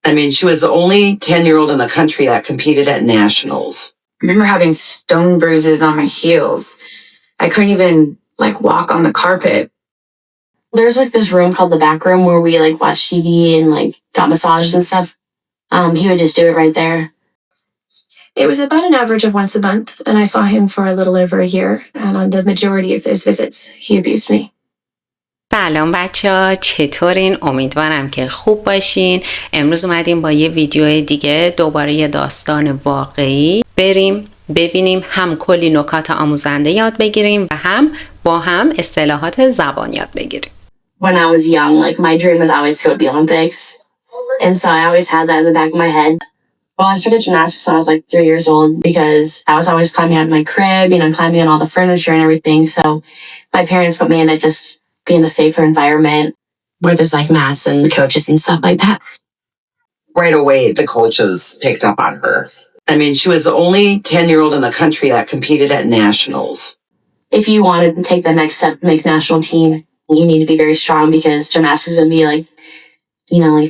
I mean, she was the only 10-year-old in the country that competed at nationals. I remember having stone bruises on my heels. I couldn't even walk on the carpet. There's this room called the back room where we watched TV and got massages and stuff. He would just do it right there. It was about an average of once a month, and I saw him for a little over a year. And on the majority of those visits, he abused me. سلام بچه‌ها، چطورین؟ امیدوارم که خوب باشین. امروز اومدیم با یه ویدیو دیگه دوباره یه داستان واقعی بریم ببینیم، هم کلی نکات آموزنده یاد بگیریم و هم اصطلاحات زبان یاد بگیریم. When I was young, my dream was always to go to the Olympics. And so I always had that in the back of my head. Well, I started gymnastics when I was 3 years old because I was always climbing out of my crib, climbing on all the furniture and everything. So my parents put me in just be in a safer environment where there's mats and coaches and stuff like that. Right away, the coaches picked up on her. I mean, she was the only 10-year-old in the country that competed at nationals. If you wanted to take the next step to make national team, you need to be very strong because gymnastics would be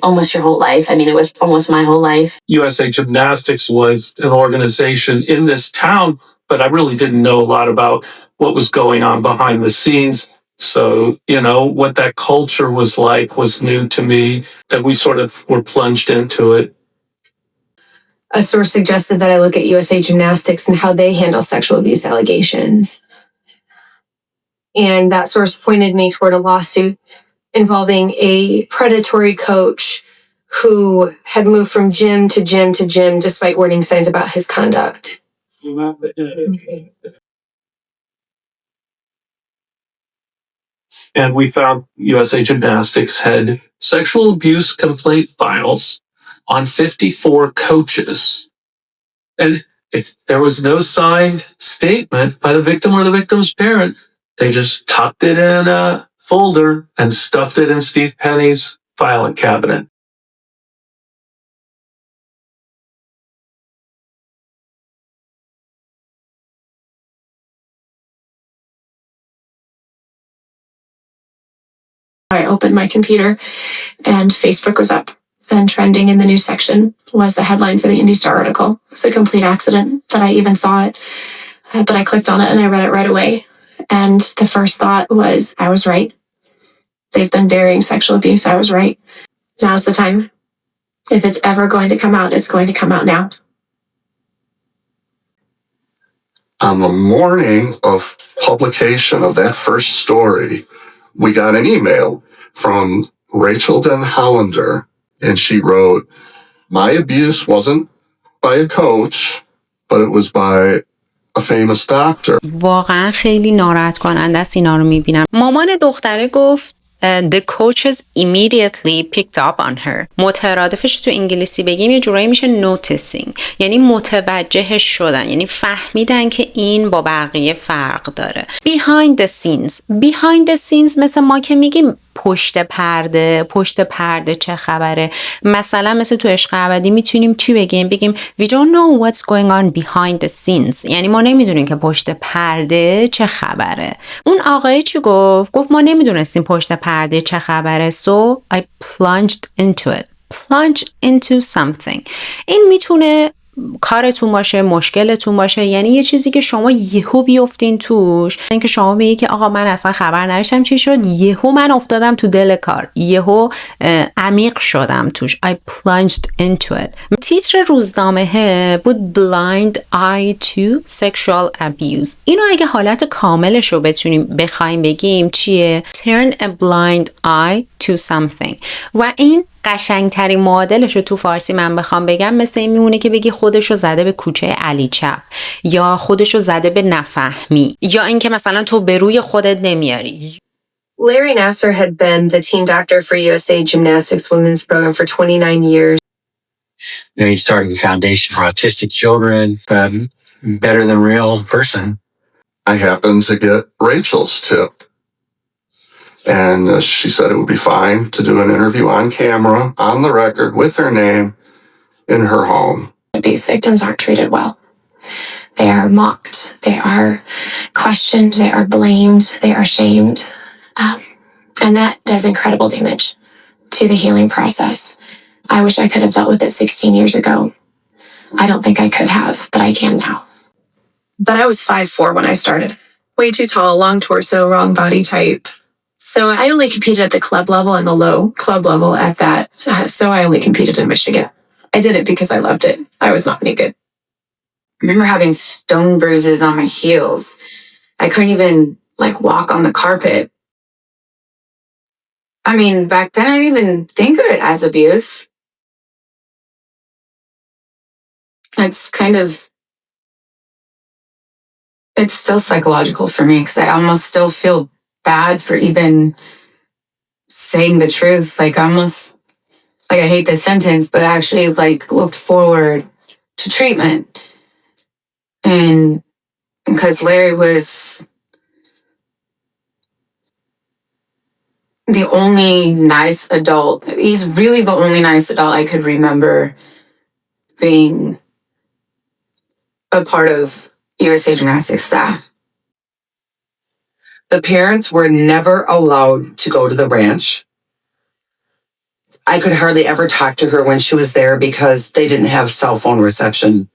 almost your whole life. I mean, it was almost my whole life. USA Gymnastics was an organization in this town, but I really didn't know a lot about what was going on behind the scenes. So, what that culture was like was new to me, and we sort of were plunged into it. A source suggested that I look at USA Gymnastics and how they handle sexual abuse allegations. And that source pointed me toward a lawsuit involving a predatory coach who had moved from gym to gym to gym despite warning signs about his conduct. And we found USA Gymnastics had sexual abuse complaint files on 54 coaches. And if there was no signed statement by the victim or the victim's parent, they just tucked it in a folder and stuffed it in Steve Penny's filing cabinet. I opened my computer and Facebook was up, and trending in the news section was the headline for the Indy Star article. It's a complete accident that I even saw it, but I clicked on it and I read it right away. And the first thought was, I was right. They've been burying sexual abuse. I was right. Now's the time. If it's ever going to come out, it's going to come out now. On the morning of publication of that first story, we got an email from Rachel Den Hollander, and she wrote, "My abuse wasn't by a coach, but it was by a famous doctor." واقعا خیلی ناراحت کننده است اینا رو میبینم. مامان دختره گفت The coaches immediately picked up on her. مترادفش تو انگلیسی بگیم یه جورایی میشه noticing، یعنی متوجهش شدن، یعنی فهمیدن که این با بقیه فرق داره. Behind the scenes مثل ما که میگیم پشت پرده چه خبره. مثلا مثل تو عشق ابدی میتونیم چی بگیم we don't know what's going on behind the scenes، یعنی ما نمیدونیم که پشت پرده چه خبره. اون آقای چی گفت ما نمیدونستیم پشت پرده چه خبره. So I plunged into something. این میتونه کارتون باشه، مشکلتون باشه، یعنی یه چیزی که شما یهو بیفتین توش. اینکه شما بگی که آقا من اصلا خبر نداشتم چی شد، یهو من افتادم تو دل کار، یهو عمیق شدم توش. I plunged into it. تیتر روزنامه بود Blind Eye to Sexual Abuse. اینو اگه حالت کاملش رو بخوایم بگیم چیه؟ Turn a blind eye to something. و این قشنگترین معادلش رو تو فارسی من بخوام بگم مثل این میمونه که بگی خودشو زده به کوچه علی چپ، یا خودشو زده به نفهمی، یا اینکه مثلا تو به روی خودت نمیاری. Larry Nassar had been the team doctor for USA Gymnastics women's program for 29 years. Then he started the Foundation for Autistic Children, Better Than Real Person. I happened to get Rachel's tip. And she said it would be fine to do an interview on camera, on the record, with her name, in her home. Abuse victims aren't treated well. They are mocked. They are questioned. They are blamed. They are shamed. And that does incredible damage to the healing process. I wish I could have dealt with it 16 years ago. I don't think I could have, but I can now. But I was 5'4" when I started. Way too tall, long torso, wrong body type. So I only competed at the club level and the low club level at that. So I only competed in Michigan. I did it because I loved it. I was not any good. I remember having stone bruises on my heels. I couldn't even walk on the carpet. I mean, back then I didn't even think of it as abuse. It's still psychological for me because I almost still feel bad for even saying the truth. I hate this sentence, but I actually looked forward to treatment. And because Larry was the only nice adult, he's really the only nice adult I could remember being a part of USA Gymnastics staff. The parents were never allowed to go to the ranch. I could hardly ever talk to her when she was there because they didn't have cell phone reception.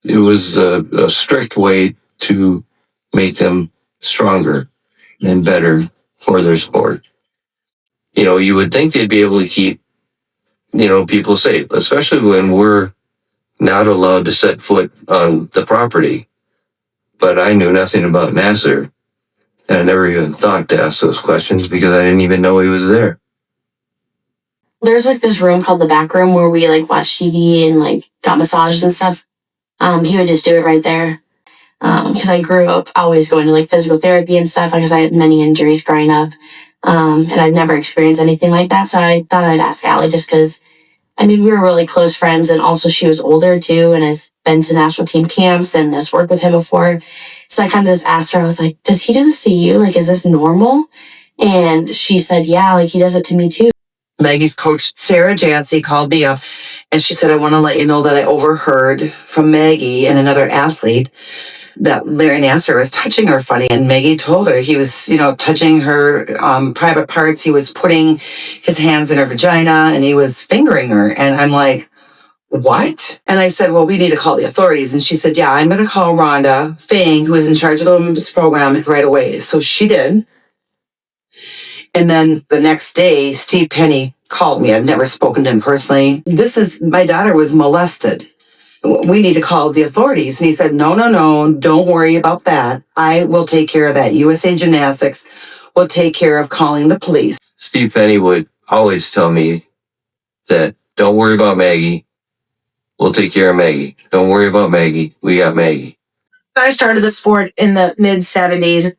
It was a strict way to make them stronger and better for their sport. You would think they'd be able to keep, people safe, especially when we're not allowed to set foot on the property. But I knew nothing about Nasser, and I never even thought to ask those questions because I didn't even know he was there. There's this room called the back room where we watch TV and got massages and stuff. He would just do it right there. Because I grew up always going to physical therapy and stuff because I had many injuries growing up. And I'd never experienced anything like that. So I thought I'd ask Allie just because, we were really close friends, and also she was older too and has been to national team camps and has worked with him before. So I kind of just asked her, I was like, does he do this to you? Is this normal? And she said, yeah, he does it to me too. Maggie's coach, Sarah Jancy, called me up and she said, I want to let you know that I overheard from Maggie and another athlete that Larry Nasser was touching her funny. And Maggie told her he was, touching her private parts. He was putting his hands in her vagina and he was fingering her. And I'm like, what? And I said, well, we need to call the authorities. And she said, yeah, I'm going to call Rhonda Fang, who is in charge of the women's program, right away. So she did. And then the next day, Steve Penny called me. I've never spoken to him personally. My daughter was molested. We need to call the authorities. And he said, no, don't worry about that. I will take care of that. USA Gymnastics will take care of calling the police. Steve Penny would always tell me that, don't worry about Maggie. We'll take care of Maggie. Don't worry about Maggie. We got Maggie. I started the sport in the mid-'70s,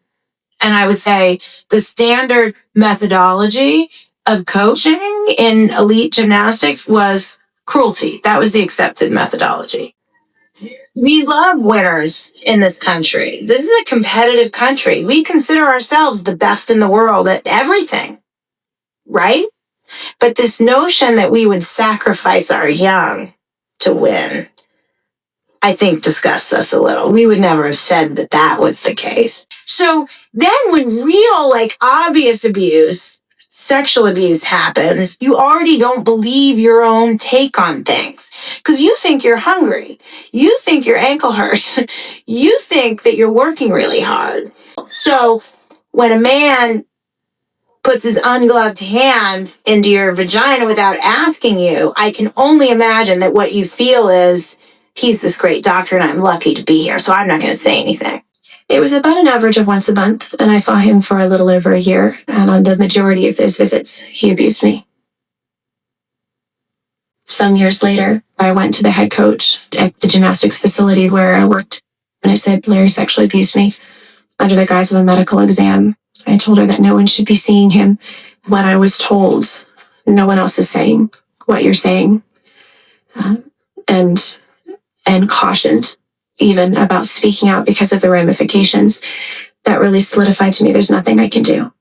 and I would say the standard methodology of coaching in elite gymnastics was cruelty. That was the accepted methodology. We love winners in this country. This is a competitive country. We consider ourselves the best in the world at everything, right? But this notion that we would sacrifice our young to win, I think disgusts us a little. We would never have said that that was the case. So then when real, obvious abuse, sexual abuse happens, you already don't believe your own take on things because you think you're hungry. You think your ankle hurts. You think that you're working really hard. So when a man puts his ungloved hand into your vagina without asking you, I can only imagine that what you feel is, he's this great doctor and I'm lucky to be here, so I'm not going to say anything. It was about an average of once a month, and I saw him for a little over a year, and on the majority of those visits, he abused me. Some years later, I went to the head coach at the gymnastics facility where I worked, and I said, Larry sexually abused me under the guise of a medical exam. I told her that no one should be seeing him. When I was told, no one else is saying what you're saying, and cautioned even about speaking out because of the ramifications, that really solidified to me there's nothing I can do.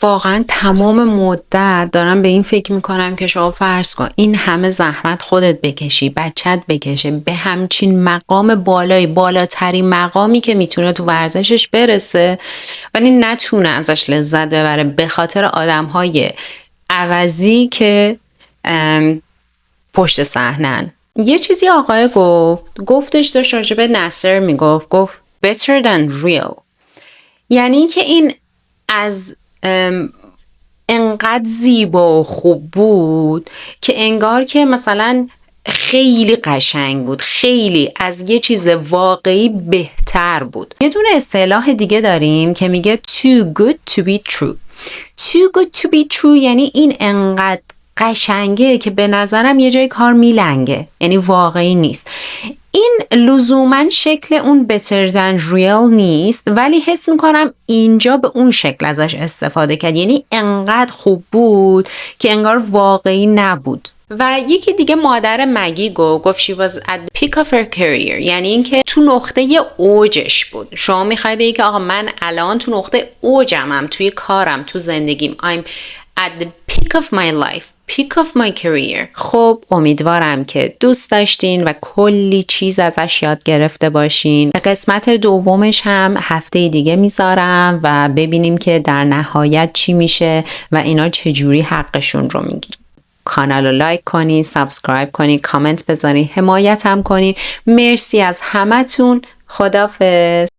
واقعا تمام مدت دارم به این فکر میکنم که شما فرض کن این همه زحمت خودت بکشی، بچت بکشه به همچین مقام بالاترین مقامی که میتونه تو ورزشش برسه، ولی نتونه ازش لذت ببره به خاطر آدمهای عوضی که پشت صحنن. یه چیزی آقای گفتش داشت راجع به نصر گفت better than real، یعنی اینکه این از انقدر زیبا و خوب بود که انگار که مثلا خیلی قشنگ بود، خیلی از یه چیز واقعی بهتر بود. یه دونه اصطلاح دیگه داریم که میگه too good to be true. too good to be true یعنی این انقدر قشنگه که به نظرم یه جای کار میلنگه، یعنی واقعی نیست. این لزوماً شکل اون better than real نیست، ولی حس میکنم اینجا به اون شکل ازش استفاده کرد، یعنی انقدر خوب بود که انگار واقعی نبود. و یکی دیگه مادر مگی گفت she was at the peak of her career، یعنی اینکه تو نقطه اوجش بود. شما میخوای بگی که آقا من الان تو نقطه اوجمم، توی کارم، تو زندگیم، I'm at the peak of my life, peak of my career. خب امیدوارم که دوست داشتین و کلی چیز ازش یاد گرفته باشین. قسمت دومش هم هفته دیگه میذارم و ببینیم که در نهایت چی میشه و اینا چجوری حقشون رو میگیرن. کانال رو لایک کنین، سابسکرایب کنین، کامنت بذارین، حمایت هم کنین. مرسی از همتون. خداحافظ.